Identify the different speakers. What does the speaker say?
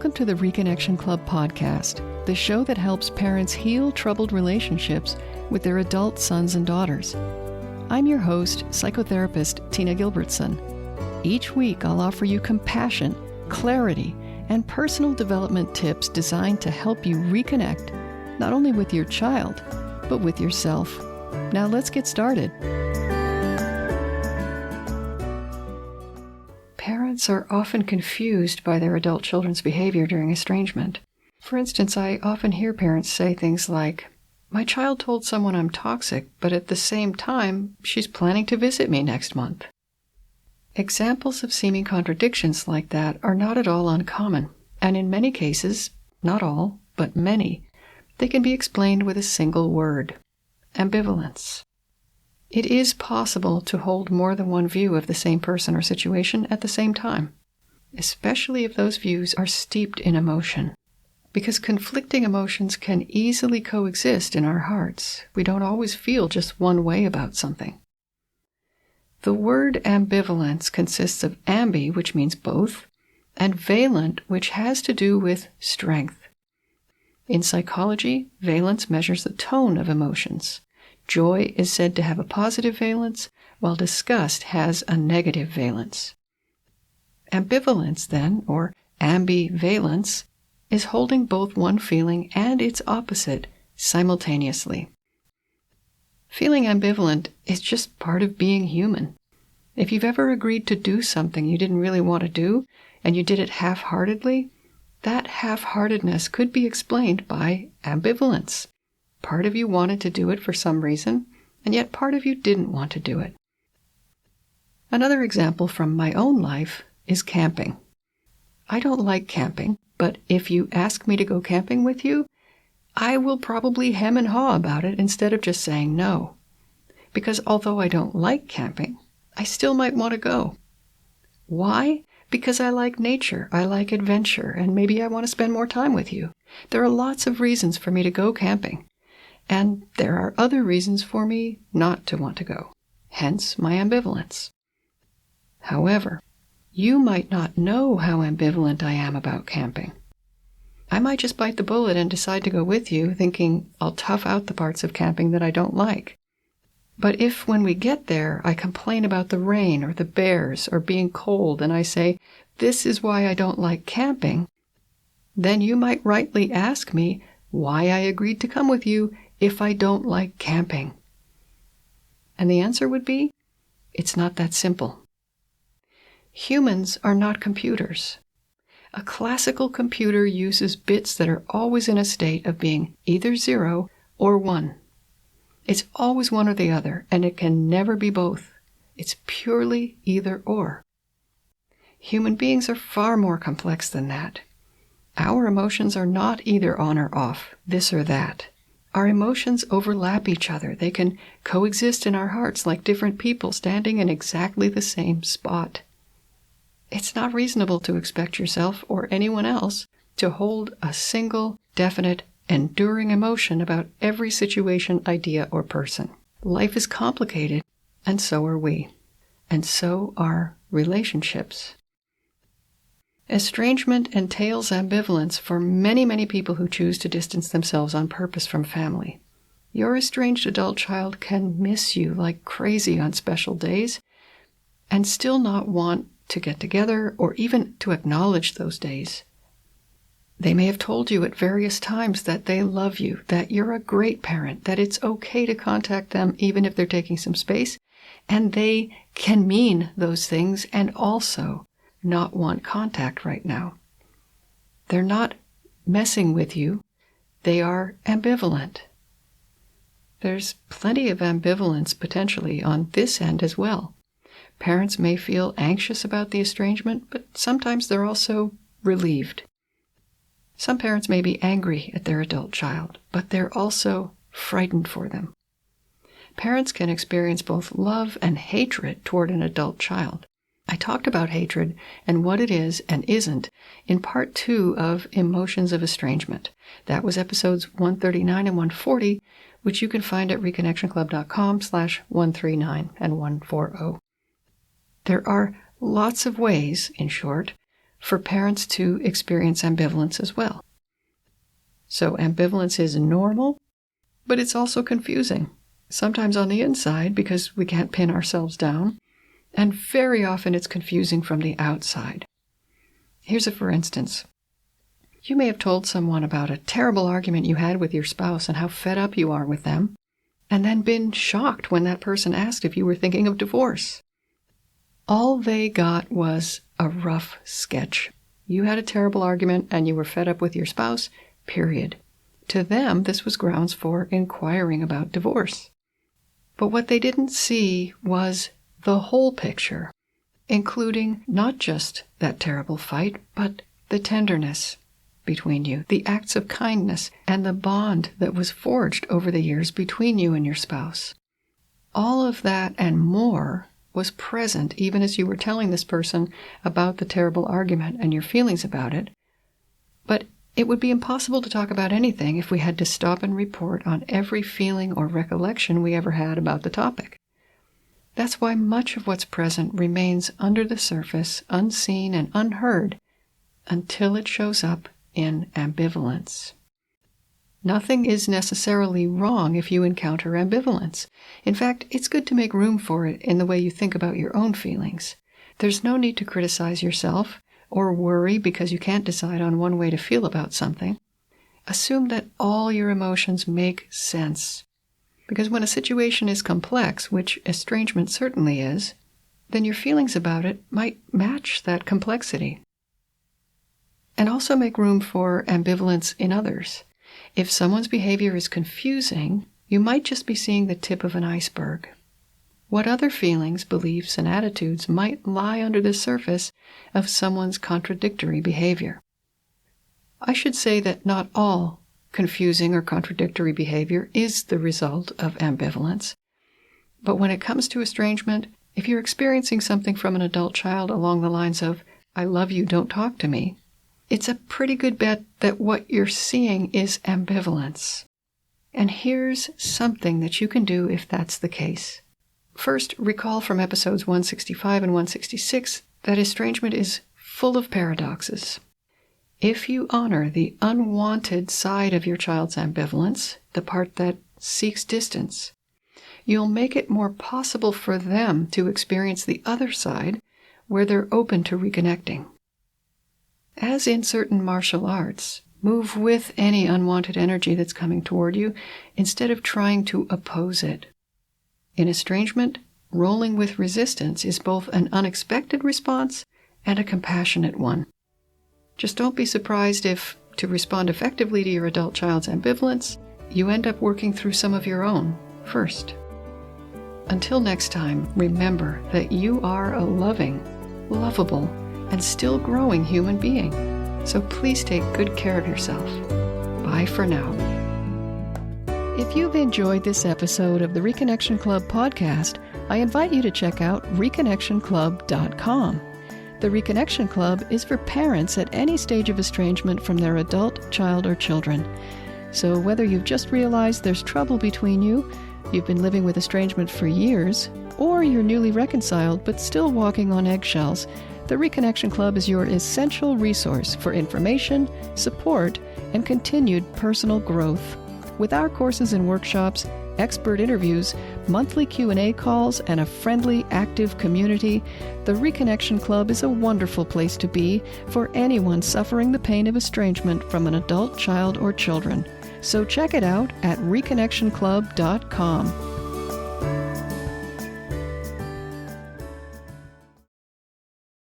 Speaker 1: Welcome to the Reconnection Club podcast, the show that helps parents heal troubled relationships with their adult sons and daughters. I'm your host, psychotherapist Tina Gilbertson. Each week, I'll offer you compassion, clarity, and personal development tips designed to help you reconnect, not only with your child, but with yourself. Now let's get started. Parents are often confused by their adult children's behavior during estrangement. For instance, I often hear parents say things like, "My child told someone I'm toxic, but at the same time, she's planning to visit me next month." Examples of seeming contradictions like that are not at all uncommon, and in many cases, not all, but many, they can be explained with a single word: ambivalence. It is possible to hold more than one view of the same person or situation at the same time, especially if those views are steeped in emotion. Because conflicting emotions can easily coexist in our hearts. We don't always feel just one way about something. The word ambivalence consists of ambi, which means both, and valent, which has to do with strength. In psychology, valence measures the tone of emotions. Joy is said to have a positive valence, while disgust has a negative valence. Ambivalence, then, or ambivalence, is holding both one feeling and its opposite simultaneously. Feeling ambivalent is just part of being human. If you've ever agreed to do something you didn't really want to do, and you did it half-heartedly, that half-heartedness could be explained by ambivalence. Part of you wanted to do it for some reason, and yet part of you didn't want to do it. Another example from my own life is camping. I don't like camping, but if you ask me to go camping with you, I will probably hem and haw about it instead of just saying no. Because although I don't like camping, I still might want to go. Why? Because I like nature, I like adventure, and maybe I want to spend more time with you. There are lots of reasons for me to go camping. And there are other reasons for me not to want to go, hence my ambivalence. However, you might not know how ambivalent I am about camping. I might just bite the bullet and decide to go with you, thinking I'll tough out the parts of camping that I don't like. But if when we get there, I complain about the rain or the bears or being cold, and I say, "This is why I don't like camping," then you might rightly ask me why I agreed to come with you if I don't like camping. And the answer would be, it's not that simple. Humans are not computers. A classical computer uses bits that are always in a state of being either 0 or 1. It's always one or the other, and it can never be both. It's purely either or. Human beings are far more complex than that. Our emotions are not either on or off, this or that. Our emotions overlap each other. They can coexist in our hearts like different people standing in exactly the same spot. It's not reasonable to expect yourself or anyone else to hold a single, definite, enduring emotion about every situation, idea, or person. Life is complicated, and so are we. And so are relationships. Estrangement entails ambivalence for many, many people who choose to distance themselves on purpose from family. Your estranged adult child can miss you like crazy on special days and still not want to get together or even to acknowledge those days. They may have told you at various times that they love you, that you're a great parent, that it's okay to contact them even if they're taking some space, and they can mean those things and also not want contact right now. They're not messing with you. They are ambivalent. There's plenty of ambivalence potentially on this end as well. Parents may feel anxious about the estrangement, but sometimes they're also relieved. Some parents may be angry at their adult child, but they're also frightened for them. Parents can experience both love and hatred toward an adult child. I talked about hatred and what it is and isn't in part 2 of Emotions of Estrangement. That was episodes 139 and 140, which you can find at reconnectionclub.com/139 and 140. There are lots of ways, in short, for parents to experience ambivalence as well. So ambivalence is normal, but it's also confusing. Sometimes on the inside because we can't pin ourselves down, and very often it's confusing from the outside. Here's a for instance. You may have told someone about a terrible argument you had with your spouse and how fed up you are with them, and then been shocked when that person asked if you were thinking of divorce. All they got was a rough sketch. You had a terrible argument and you were fed up with your spouse, period. To them, this was grounds for inquiring about divorce. But what they didn't see was the whole picture, including not just that terrible fight, but the tenderness between you, the acts of kindness, and the bond that was forged over the years between you and your spouse. All of that and more was present even as you were telling this person about the terrible argument and your feelings about it. But it would be impossible to talk about anything if we had to stop and report on every feeling or recollection we ever had about the topic. That's why much of what's present remains under the surface, unseen and unheard, until it shows up in ambivalence. Nothing is necessarily wrong if you encounter ambivalence. In fact, it's good to make room for it in the way you think about your own feelings. There's no need to criticize yourself or worry because you can't decide on one way to feel about something. Assume that all your emotions make sense. Because when a situation is complex, which estrangement certainly is, then your feelings about it might match that complexity. And also make room for ambivalence in others. If someone's behavior is confusing, you might just be seeing the tip of an iceberg. What other feelings, beliefs, and attitudes might lie under the surface of someone's contradictory behavior? I should say that not all confusing or contradictory behavior is the result of ambivalence. But when it comes to estrangement, if you're experiencing something from an adult child along the lines of, "I love you, don't talk to me," it's a pretty good bet that what you're seeing is ambivalence. And here's something that you can do if that's the case. First, recall from episodes 165 and 166 that estrangement is full of paradoxes. If you honor the unwanted side of your child's ambivalence, the part that seeks distance, you'll make it more possible for them to experience the other side where they're open to reconnecting. As in certain martial arts, move with any unwanted energy that's coming toward you instead of trying to oppose it. In estrangement, rolling with resistance is both an unexpected response and a compassionate one. Just don't be surprised if, to respond effectively to your adult child's ambivalence, you end up working through some of your own first. Until next time, remember that you are a loving, lovable, and still growing human being. So please take good care of yourself. Bye for now. If you've enjoyed this episode of the Reconnection Club podcast, I invite you to check out reconnectionclub.com. The Reconnection Club is for parents at any stage of estrangement from their adult, child, or children. So whether you've just realized there's trouble between you, you've been living with estrangement for years, or you're newly reconciled but still walking on eggshells, the Reconnection Club is your essential resource for information, support, and continued personal growth. With our courses and workshops, expert interviews, monthly Q&A calls, and a friendly, active community, the Reconnection Club is a wonderful place to be for anyone suffering the pain of estrangement from an adult, child, or children. So check it out at reconnectionclub.com.